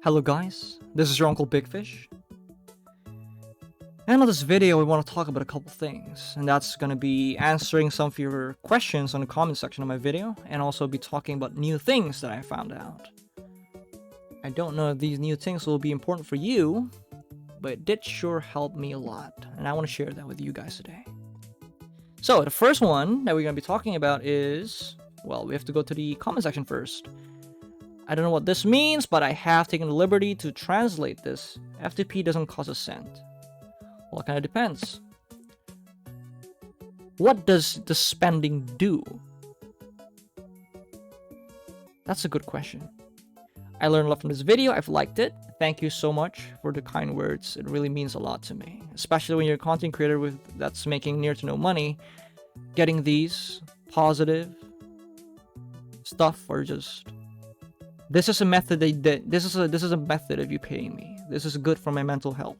Hello guys, this is your Uncle Big Fish. And on this video, we want to talk about a couple things, and that's going to be answering some of your questions on the comment section of my video, and also be talking about new things that I found out. I don't know if these new things will be important for you, but it did sure help me a lot, and I want to share that with you guys today. So the first one that we're going to be talking about is, well, we have to go to the comment section first. I don't know what this means, but I have taken the liberty to translate this. FTP doesn't cost a cent. Well, it kind of depends. What does the spending do? That's a good question. I learned a lot from this video. I've liked it. Thank you so much for the kind words. It really means a lot to me, especially when you're a content creator that's making near to no money. Getting these positive stuff or just... This is a method this is a method of you paying me. This is good for my mental health.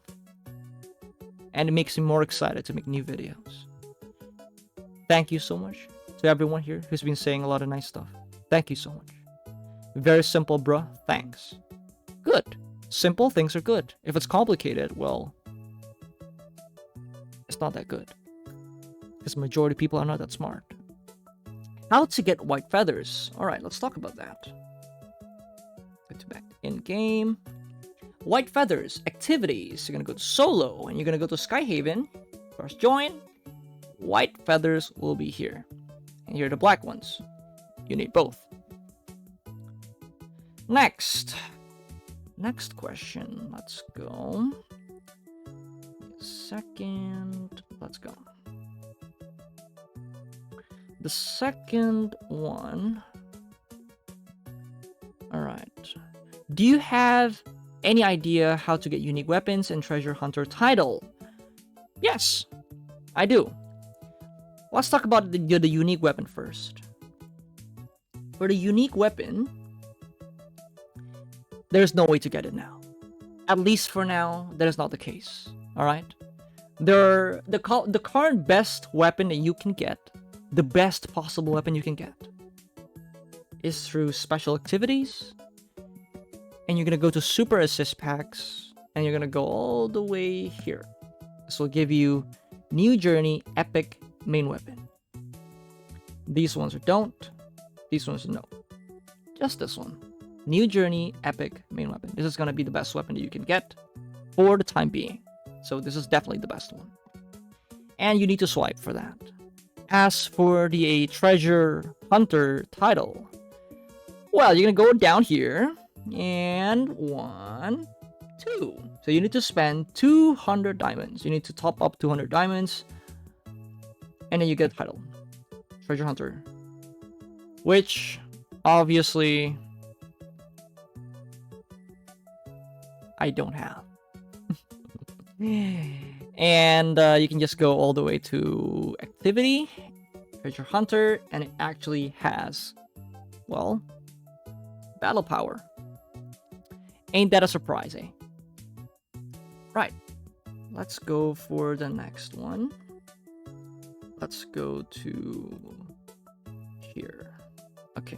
And it makes me more excited to make new videos. Thank you so much to everyone here who's been saying a lot of nice stuff. Thank you so much. Very simple, bruh. Thanks. Good. Simple things are good. If it's complicated, well, it's not that good. Because the majority of people are not that smart. How to get white feathers. Alright, let's talk about that. Go to back in game. White feathers, activities. You're gonna go to solo and you're gonna go to Skyhaven. First join. White feathers will be here. And here are the black ones. You need both. Next question. Let's go. Second. Let's go. The second one. Alright. Do you have any idea how to get unique weapons and treasure hunter title? Yes, I do. Let's talk about the unique weapon first. For the unique weapon, there's no way to get it now. At least for now, that is not the case. Alright? The current best weapon that you can get, the best possible weapon you can get, is through special activities. And you're gonna go to super assist packs, and you're gonna go all the way here. This will give you new journey epic main weapon. These ones are don't. These ones are no. Just this one. New journey epic main weapon. This is gonna be the best weapon that you can get for the time being. So this is definitely the best one. And you need to swipe for that. As for the treasure hunter title, well, you're gonna go down here. And 1, 2. So you need to spend 200 diamonds. You need to top up 200 diamonds. And then you get a title. Treasure Hunter. Which, obviously, I don't have. And you can just go all the way to Activity, Treasure Hunter, and it actually has, well, Battle Power. Ain't that a surprise, eh? Right. Let's go for the next one. Let's go to here. Okay.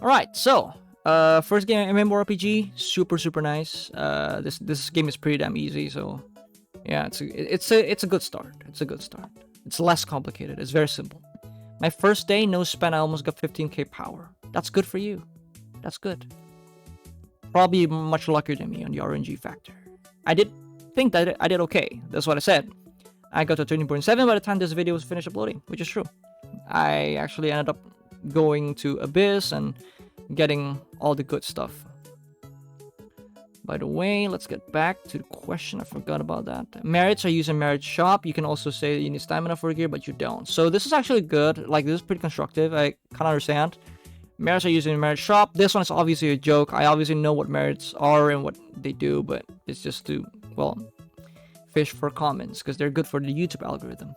Alright, so first game MMORPG, super nice. This game is pretty damn easy, so yeah, it's a good start. It's a good start. It's less complicated. It's very simple. My first day, no spend, I almost got 15k power. That's good for you. That's good. Probably much luckier than me on the RNG factor. I did think that I did okay. That's what I said. I got to 13.7 by the time this video was finished uploading, which is true. I actually ended up going to Abyss and getting all the good stuff. By the way, let's get back to the question. I forgot about that. Merits are used in Merit Shop. You can also say that you need stamina for gear, but you don't. So this is actually good. Like, this is pretty constructive. I kind of understand. Merits are used in Merit Shop. This one is obviously a joke. I obviously know what merits are and what they do, but it's just to, well, fish for comments because they're good for the YouTube algorithm.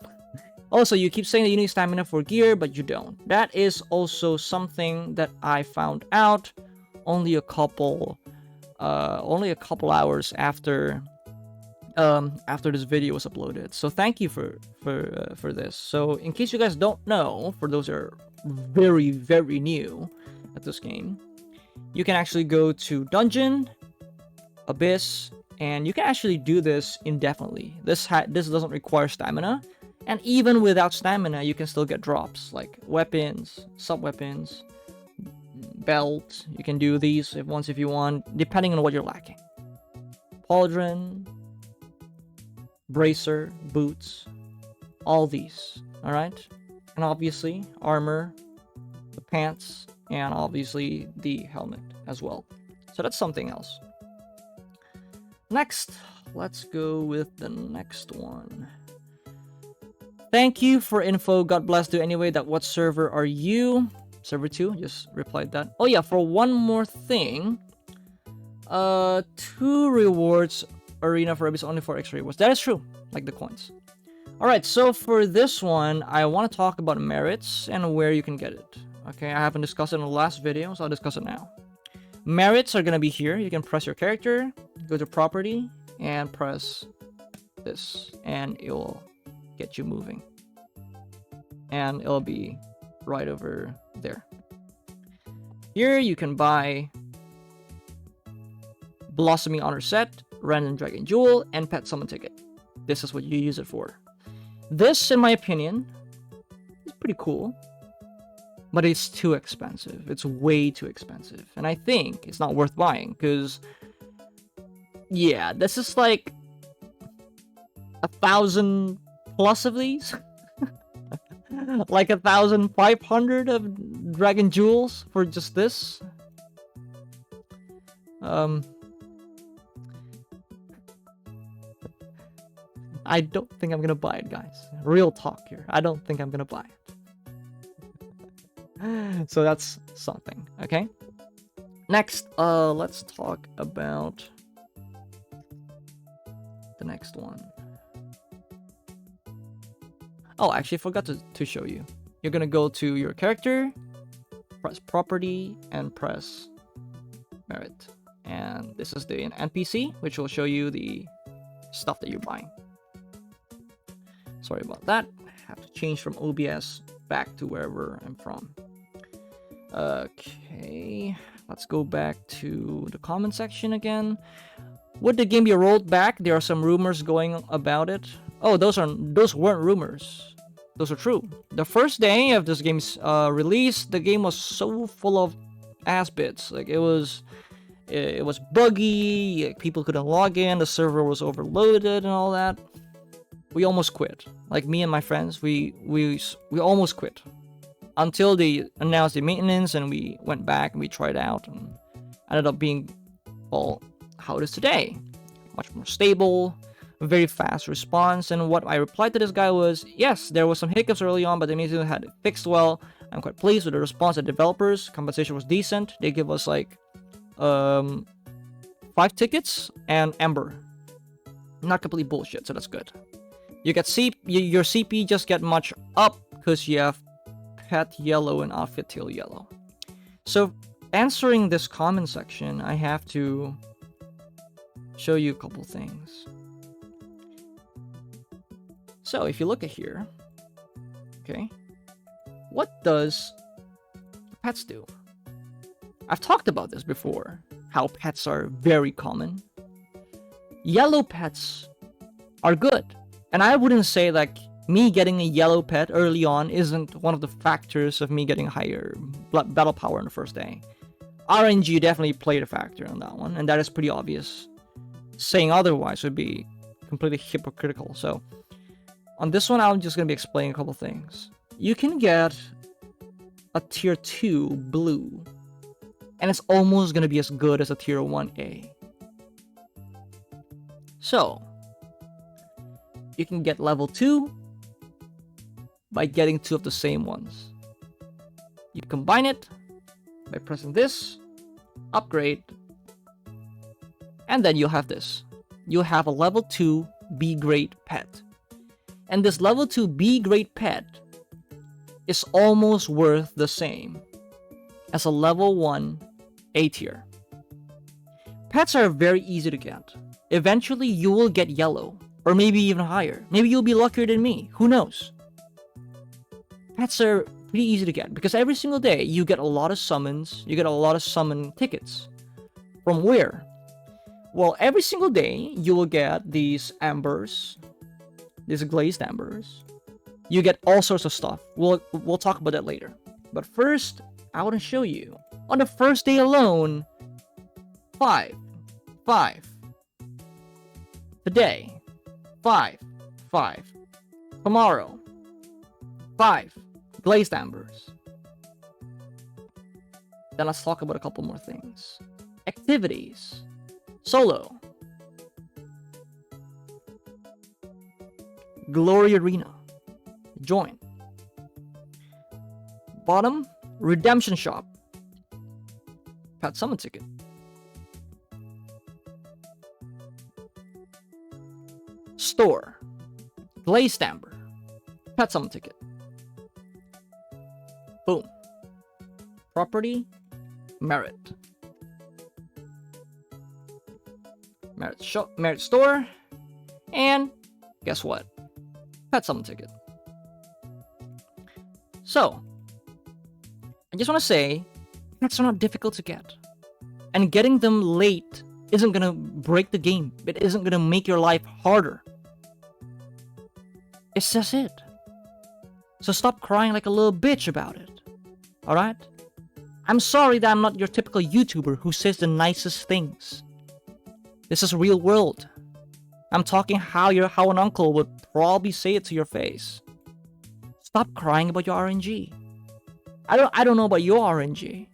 Also, you keep saying that you need stamina for gear, but you don't. That is also something that I found out only a couple hours after this video was uploaded. So thank you for this. So in case you guys don't know, for those that are very new at this game, you can actually go to Dungeon, Abyss, and you can actually do this indefinitely. This doesn't require stamina, and even without stamina, you can still get drops like weapons, sub-weapons, belt. You can do these once if you want, depending on what you're lacking. Pauldron, bracer, boots, all these. All right, and obviously armor, the pants, and obviously the helmet as well. So that's something else. Next, let's go with the next one. Thank you for info. God bless you anyway. That what server are you? Server 2, just replied that. Oh yeah, for one more thing. 2 rewards arena for Abyss, only 4 extra rewards. That is true, like the coins. Alright, so for this one, I want to talk about merits and where you can get it. Okay, I haven't discussed it in the last video, so I'll discuss it now. Merits are gonna be here. You can press your character, go to property, and press this, and it will get you moving. And it'll be right over there. Here you can buy Blossoming Honor Set, Random Dragon Jewel, and Pet Summon Ticket. This is what you use it for. This, in my opinion, is pretty cool. But it's too expensive. It's way too expensive. And I think it's not worth buying, because yeah, this is like 1,000 plus of these. Like 1,500 of Dragon Jewels for just this. I don't think I'm gonna buy it, guys. Real talk here. I don't think I'm gonna buy it. So that's something, okay? Next, let's talk about the next one. Oh, actually, I forgot to show you. You're gonna go to your character, press property, and press merit. And this is the NPC, which will show you the stuff that you're buying. Sorry about that. I have to change from OBS back to wherever I'm from. Okay, let's go back to the comment section again. Would the game be rolled back? There are some rumors going about it. Oh, those weren't rumors. Those are true. The first day of this game's release, the game was so full of ass bits. Like it was buggy. People couldn't log in. The server was overloaded and all that. We almost quit. Like me and my friends, we almost quit until they announced the maintenance, and we went back and we tried out and ended up being, well, how it is today. Much more stable, very fast response. And what I replied to this guy was, yes, there was some hiccups early on, but they immediately had it fixed well. I'm quite pleased with the response of developers. Compensation was decent. They give us like 5 tickets and Ember. Not complete bullshit, so that's good. You get your CP just get much up because you have Pet Yellow and Outfit Tail Yellow. So answering this comment section, I have to show you a couple things. So if you look at here, okay, what does pets do? I've talked about this before, how pets are very common. Yellow pets are good. And I wouldn't say like me getting a yellow pet early on isn't one of the factors of me getting higher battle power on the first day. RNG definitely played a factor on that one, and that is pretty obvious. Saying otherwise would be completely hypocritical. So on this one, I'm just going to be explaining a couple things. You can get a tier 2 blue, and it's almost going to be as good as a tier 1A. So you can get level 2 by getting 2 of the same ones. You combine it by pressing this, upgrade, and then you'll have this. You'll have a level 2 B grade pet. And this level 2 B grade pet is almost worth the same as a level 1 A tier. Pets are very easy to get. Eventually you will get yellow, or maybe even higher. Maybe you'll be luckier than me, who knows? Pets are pretty easy to get because every single day you get a lot of summons. You get a lot of summon tickets. From where? Well, every single day you will get these ambers, these glazed ambers. You get all sorts of stuff. We'll talk about that later. But first, I want to show you. On the first day alone, 5. Today, 5. Tomorrow, 5 glazed ambers. Then let's talk about a couple more things. Activities. Solo. Glory Arena. Join. Bottom, Redemption Shop. Pet Summon Ticket. Store. Glazed Amber. Pet Summon Ticket. Boom. Property. Merit. Merit shop. Merit store. And guess what? Pet Summon Ticket. So, I just want to say, pets are not difficult to get. And getting them late isn't going to break the game. It isn't going to make your life harder. It's just it. So stop crying like a little bitch about it. Alright? I'm sorry that I'm not your typical YouTuber who says the nicest things. This is real world. I'm talking how an uncle would probably say it to your face. Stop crying about your RNG. I don't know about your RNG.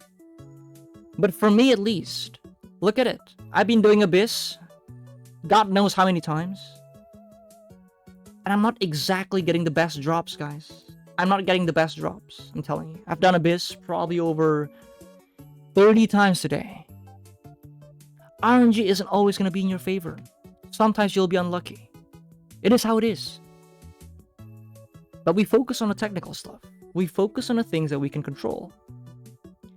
But for me at least, look at it. I've been doing Abyss God knows how many times. And I'm not exactly getting the best drops, guys. I'm not getting the best drops, I'm telling you. I've done Abyss probably over 30 times today. RNG isn't always going to be in your favor. Sometimes you'll be unlucky. It is how it is. But we focus on the technical stuff. We focus on the things that we can control.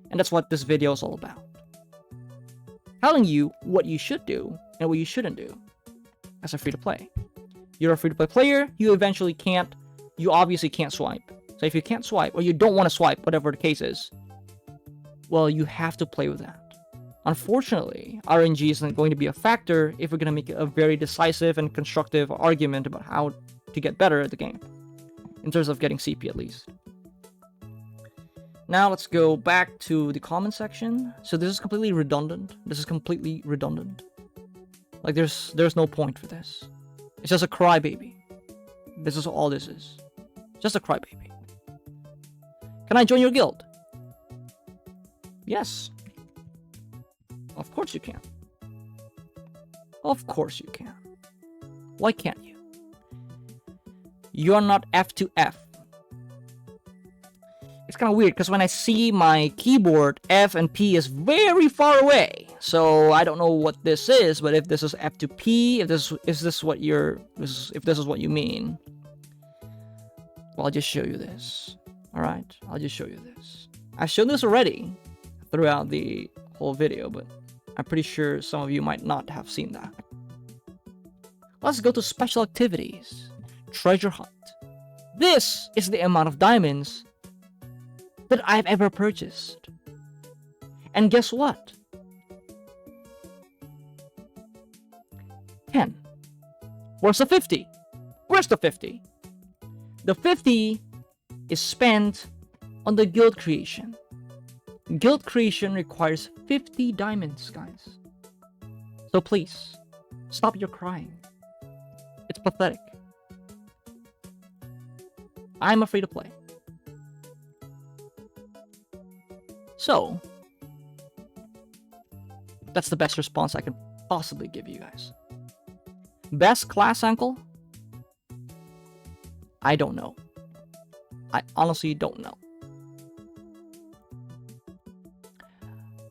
And that's what this video is all about. Telling you what you should do and what you shouldn't do as a free-to-play. You're a free-to-play player, you obviously can't swipe. So if you can't swipe, or you don't want to swipe, whatever the case is, well, you have to play with that. Unfortunately, RNG isn't going to be a factor if we're going to make a very decisive and constructive argument about how to get better at the game. In terms of getting CP at least. Now let's go back to the comment section. So this is completely redundant. Like there's no point for this. It's just a crybaby. This is all this is. Just a crybaby. Can I join your guild? Yes. Of course you can. Of course you can. Why can't you? You're not F2F. It's kind of weird because when I see my keyboard, F and P is very far away. So I don't know what this is, but if this is F to P, if this is what you mean, well, I'll just show you this. All right, I'll just show you this. I've shown this already throughout the whole video, but I'm pretty sure some of you might not have seen that. Let's go to special activities. Treasure hunt. This is the amount of diamonds that I've ever purchased. And guess what? 10. Where's the 50? Where's the 50? The 50 is spent on the guild creation. Guild creation requires 50 diamonds, guys. So please, stop your crying. It's pathetic. I'm afraid to play. So, that's the best response I can possibly give you guys. Best class, uncle? I don't know. I honestly don't know.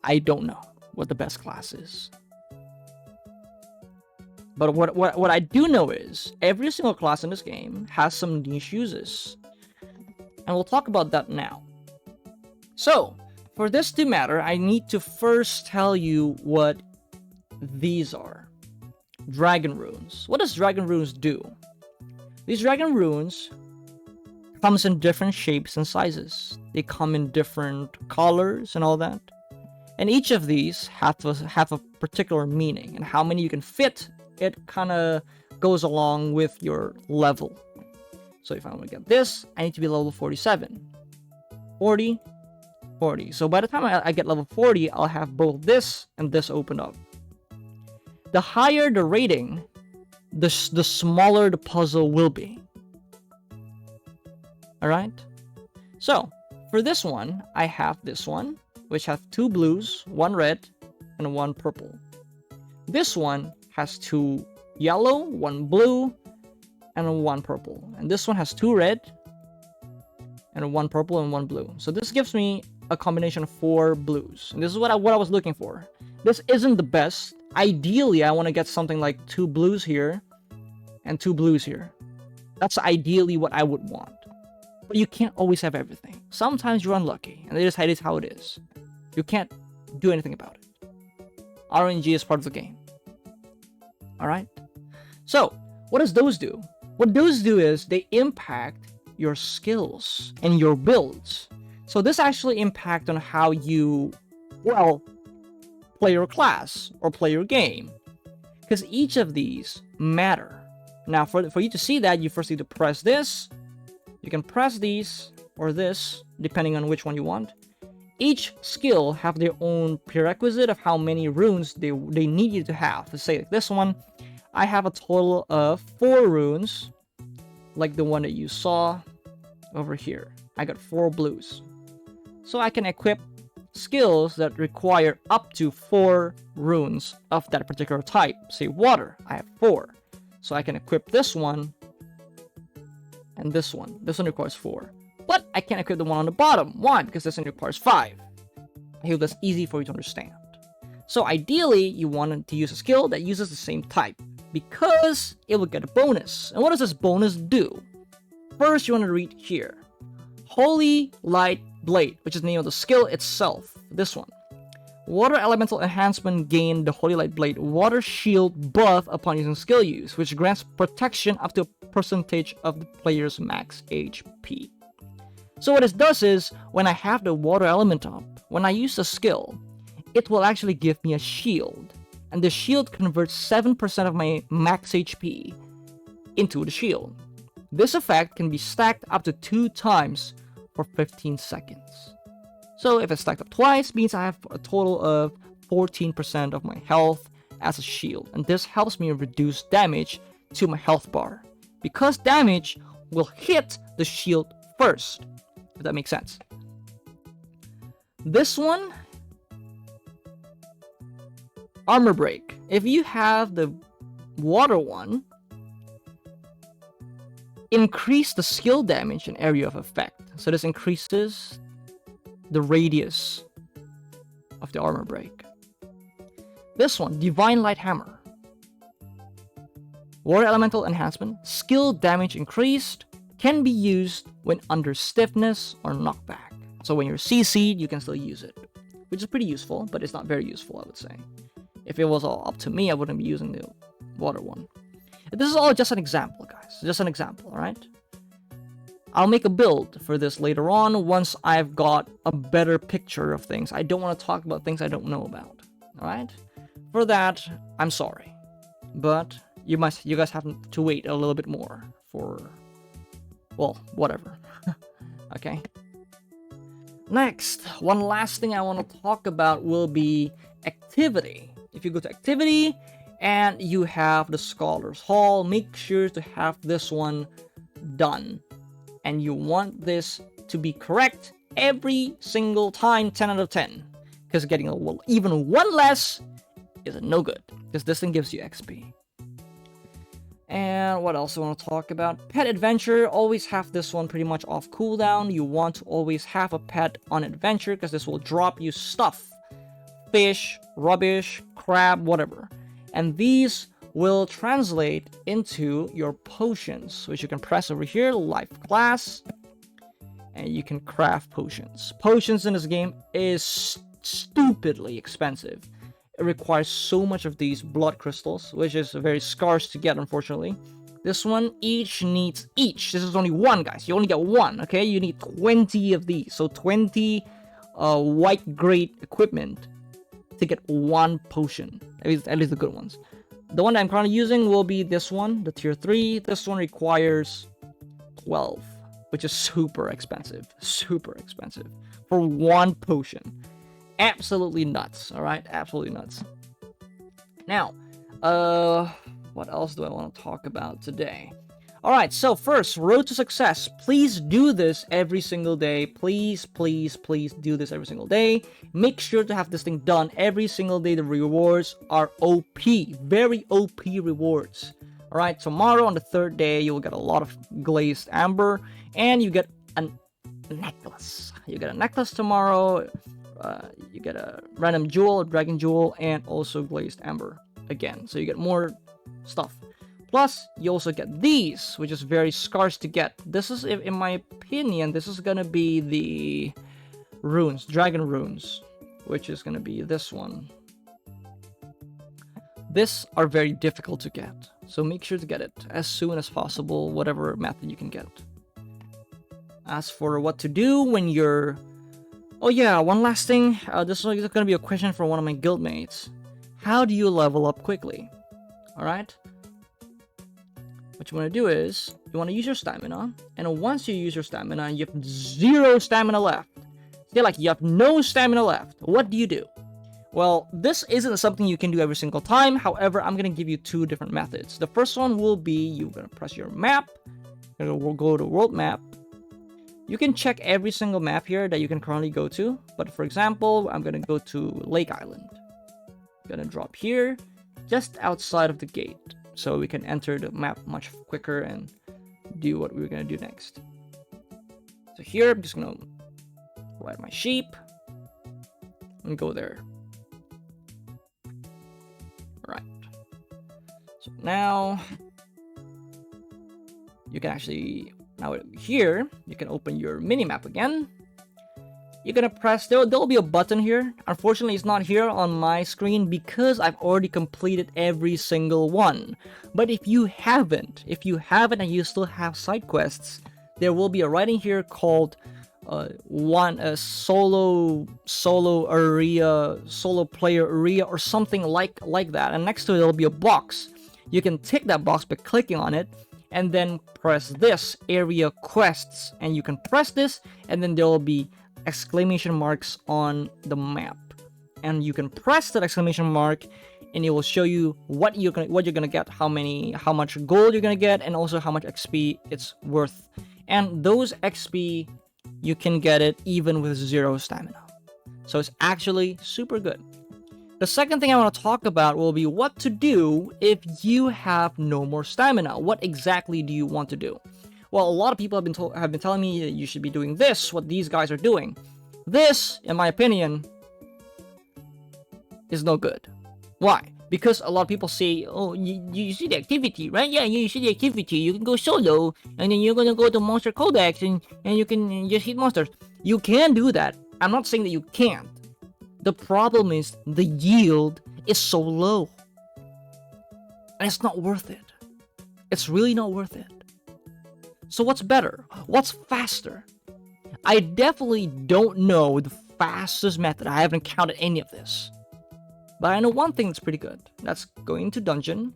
I don't know what the best class is. But what I do know is every single class in this game has some niche uses. And we'll talk about that now. So, for this to matter, I need to first tell you what these are. Dragon runes. What does dragon runes do? These dragon runes comes in different shapes and sizes. They come in different colors and all that. And each of these have a particular meaning, and how many you can fit, it kind of goes along with your level. So if I want to get this, I need to be level 47. 40, 40. So by the time I get level 40, I'll have both this and this opened up. The higher the rating, the smaller the puzzle will be. Alright? So, for this one, I have this one, which has 2 blues, 1 red, and 1 purple. This one has 2 yellow, 1 blue, and 1 purple. And this one has 2 red, and 1 purple, and 1 blue. So this gives me a combination of 4 blues. And this is what I was looking for. This isn't the best. Ideally, I want to get something like 2 blues here, and 2 blues here. That's ideally what I would want. But you can't always have everything. Sometimes you're unlucky, and it is how it is. You can't do anything about it. RNG is part of the game. Alright? So, what does those do? What those do is they impact your skills and your builds. So this actually impacts on how you, well, play your class or play your game. Because each of these matter. Now, for you to see that, you first need to press this. You can press these or this, depending on which one you want. Each skill have their own prerequisite of how many runes they need you to have. Let's say like this one, I have a total of 4 runes, like the one that you saw over here. I got 4 blues. So I can equip skills that require up to 4 runes of that particular type. Say water, I have 4. So I can equip this one and this one. This one requires 4. But I can't equip the one on the bottom. Why? Because this one requires 5. I hope that's easy for you to understand. So ideally, you want to use a skill that uses the same type, because it will get a bonus. And what does this bonus do? First, you want to read here. Holy Light Blade, which is the name of the skill itself. This one. Water Elemental Enhancement gain the Holy Light Blade Water Shield buff upon using skill use, which grants protection up to a percentage of the player's max HP. So what this does is, when I have the water element up, when I use the skill, it will actually give me a shield. And the shield converts 7% of my max HP into the shield. This effect can be stacked up to 2 times for 15 seconds. So if it's stacked up twice, means I have a total of 14% of my health as a shield. And this helps me reduce damage to my health bar, because damage will hit the shield first, if that makes sense. This one, Armor Break. If you have the water one, increase the skill damage and area of effect. So this increases the radius of the armor break. This one, Divine Light Hammer. Water Elemental Enhancement. Skill damage increased. Can be used when under stiffness or knockback. So when you're CC'd, you can still use it, which is pretty useful, but it's not very useful, I would say. If it was all up to me, I wouldn't be using the water one. This is all just an example, guys. Just an example, alright? I'll make a build for this later on once I've got a better picture of things. I don't want to talk about things I don't know about, alright? For that, I'm sorry. But you guys have to wait a little bit more for, well, whatever. Okay? Next, one last thing I want to talk about will be activity. If you go to activity and you have the Scholar's Hall, make sure to have this one done. And you want this to be correct every single time, 10 out of 10. Because getting even one less is no good, because this thing gives you XP. And what else I want to talk about? Pet Adventure, always have this one pretty much off cooldown. You want to always have a pet on adventure, because this will drop you stuff. Fish, rubbish, crab, whatever. And these will translate into your potions, which you can press over here, life class, and you can craft potions. Potions in this game is stupidly expensive. It requires so much of these blood crystals, which is very scarce to get, unfortunately. This one each needs This is only one, guys. You only get one, okay? You need 20 of these. So 20 white grade equipment to get one potion. At least the good ones. The one that I'm currently using will be this one, the tier 3. This one requires 12, which is super expensive. Super expensive. For one potion. Absolutely nuts, alright? Absolutely nuts. Now, what else do I want to talk about today? Alright, so first, road to success. Please do this every single day. Please, please, please do this every single day. Make sure to have this thing done every single day. The rewards are OP. Very OP rewards. Alright, tomorrow on the 3rd day, you will get a lot of glazed amber. And you get a necklace. You get a necklace tomorrow. You get a random jewel, a dragon jewel, and also glazed amber again. So you get more stuff. Plus, you also get these, which is very scarce to get. This is, in my opinion, this is gonna be the runes, dragon runes, which is gonna be this one. These are very difficult to get, so make sure to get it as soon as possible, whatever method you can get. As for what to do when you're... Oh yeah, one last thing. This is going to be a question for one of my guildmates. How do you level up quickly? Alright? What you want to do is, you want to use your stamina, and once you use your stamina, you have 0 stamina left. Say like you have no stamina left. What do you do? Well, this isn't something you can do every single time. However, I'm going to give you 2 different methods. The first one will be, you're going to press your map. We'll go to world map. You can check every single map here that you can currently go to. But for example, I'm going to go to Lake Island. I'm going to drop here, just outside of the gate. So we can enter the map much quicker and do what we're going to do next. So here, I'm just going to ride my sheep and go there. Right. So now, you can actually... Now here, you can open your mini-map again. You're gonna press, there'll be a button here. Unfortunately, it's not here on my screen because I've already completed every single one. But if you haven't and you still have side quests, there will be a writing here called solo player area or something like that. And next to it, there'll be a box. You can tick that box by clicking on it. And then press this, area quests. And you can press this, and then there will be exclamation marks on the map. And you can press that exclamation mark, and it will show you what you're gonna get, how much gold you're gonna get, and also how much XP it's worth. And those XP, you can get it even with 0 stamina. So it's actually super good. The second thing I want to talk about will be what to do if you have no more stamina. What exactly do you want to do? Well, a lot of people have been telling me that you should be doing this, what these guys are doing. This, in my opinion, is no good. Why? Because a lot of people say, oh, you see the activity, right? Yeah, you see the activity. You can go solo, and then you're gonna go to Monster Codex, and you can just hit monsters. You can do that. I'm not saying that you can't. The problem is the yield is so low. And it's not worth it. It's really not worth it. So what's better? What's faster? I definitely don't know the fastest method. I haven't counted any of this. But I know one thing that's pretty good. That's going to dungeon,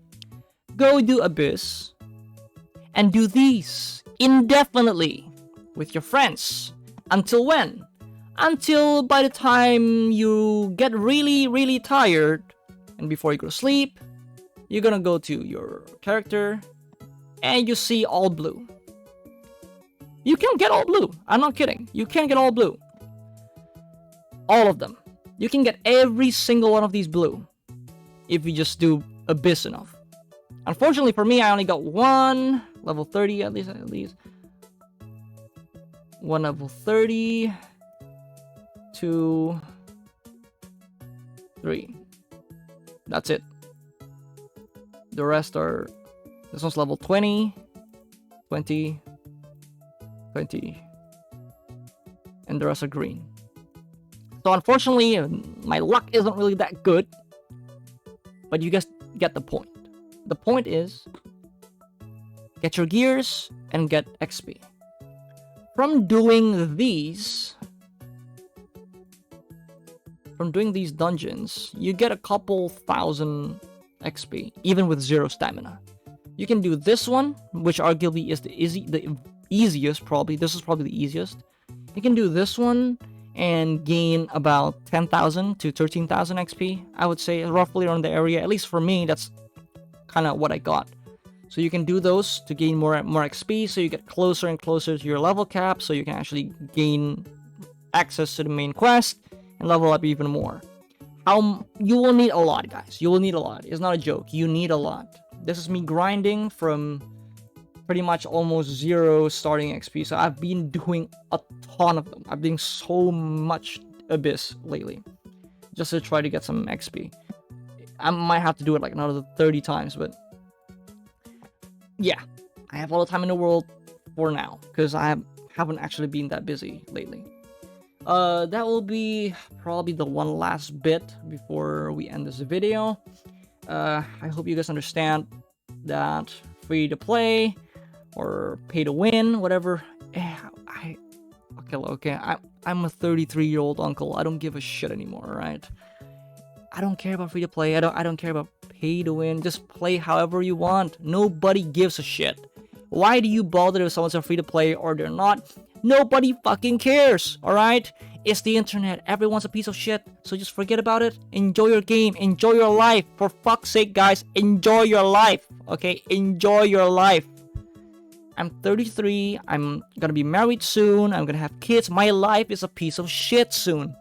go do Abyss, and do these indefinitely with your friends. Until when? Until by the time you get really, really tired, and before you go to sleep, you're gonna go to your character, and you see all blue. You can get all blue. I'm not kidding. You can get all blue. All of them. You can get every single one of these blue if you just do Abyss enough. Unfortunately for me, I only got one level 30 at least. One level 30. 2, 3. That's it. The rest are... This one's level 20, 20, 20. And the rest are green. So unfortunately, my luck isn't really that good. But you guys get the point. The point is, get your gears, and get XP. From doing these dungeons, you get a couple thousand XP, even with 0 stamina. You can do this one, which arguably is the easiest, probably. This is probably the easiest. You can do this one and gain about 10,000 to 13,000 XP, I would say, roughly around the area. At least for me, that's kind of what I got. So you can do those to gain more XP, so you get closer and closer to your level cap, so you can actually gain access to the main quest and level up even more. You will need a lot, guys. You will need a lot. It's not a joke. You need a lot. This is me grinding from pretty much almost 0 starting XP. So I've been doing a ton of them. I've been so much Abyss lately, just to try to get some XP. I might have to do it like another 30 times, but yeah, I have all the time in the world for now, because I haven't actually been that busy lately. That will be probably the one last bit before we end this video. I hope you guys understand that free to play or pay to win, whatever. Okay. I'm a 33-year-old uncle. I don't give a shit anymore, right? I don't care about free to play. I don't care about pay to win. Just play however you want. Nobody gives a shit. Why do you bother if someone's free to play or they're not? Nobody fucking cares, alright? It's the internet. Everyone's a piece of shit, so just forget about it. Enjoy your game. Enjoy your life. For fuck's sake, guys, enjoy your life, okay? Enjoy your life. I'm 33. I'm gonna be married soon. I'm gonna have kids. My life is a piece of shit soon.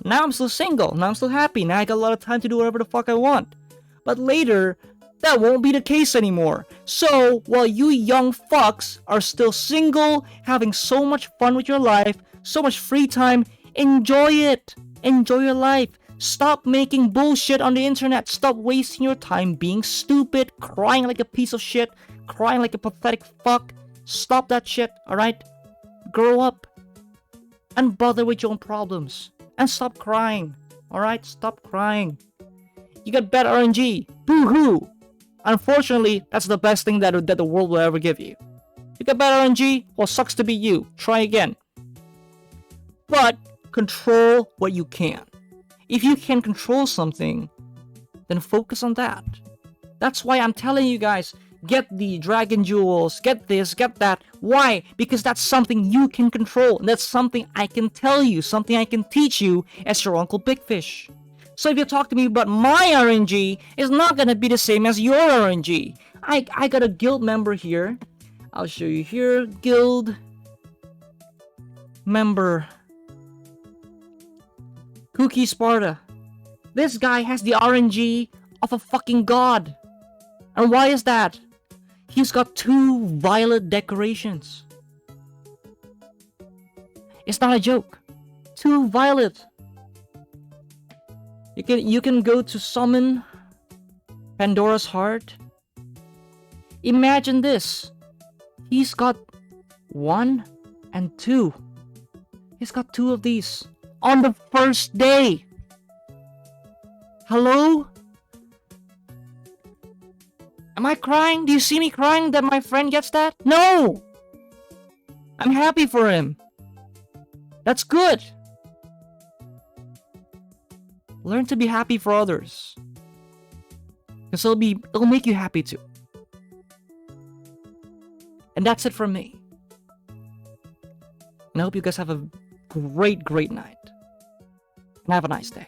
Now I'm still single. Now I'm still happy. Now I got a lot of time to do whatever the fuck I want. But later, that won't be the case anymore. So, while you young fucks are still single, having so much fun with your life, so much free time, enjoy it. Enjoy your life. Stop making bullshit on the internet. Stop wasting your time being stupid, crying like a piece of shit, crying like a pathetic fuck. Stop that shit, alright? Grow up. And bother with your own problems. And stop crying, alright? Stop crying. You got bad RNG. Boo-hoo. Unfortunately, that's the best thing that the world will ever give you. You got bad RNG? Well, sucks to be you. Try again. But control what you can. If you can control something, then focus on that. That's why I'm telling you guys, get the dragon jewels, get this, get that. Why? Because that's something you can control. And that's something I can tell you, something I can teach you as your Uncle Big Fish. So if you talk to me about my RNG, it's not gonna be the same as your RNG. I got a guild member here. I'll show you here. Guild member Cookie Sparta. This guy has the RNG of a fucking god. And why is that? He's got 2 violet decorations. It's not a joke. 2 violet. You can go to summon Pandora's Heart. Imagine this. He's got 1 and 2. He's got 2 of these on the first day. Hello? Am I crying? Do you see me crying that my friend gets that? No! I'm happy for him. That's good. Learn to be happy for others. Because it'll make you happy too. And that's it from me. And I hope you guys have a great night. And have a nice day.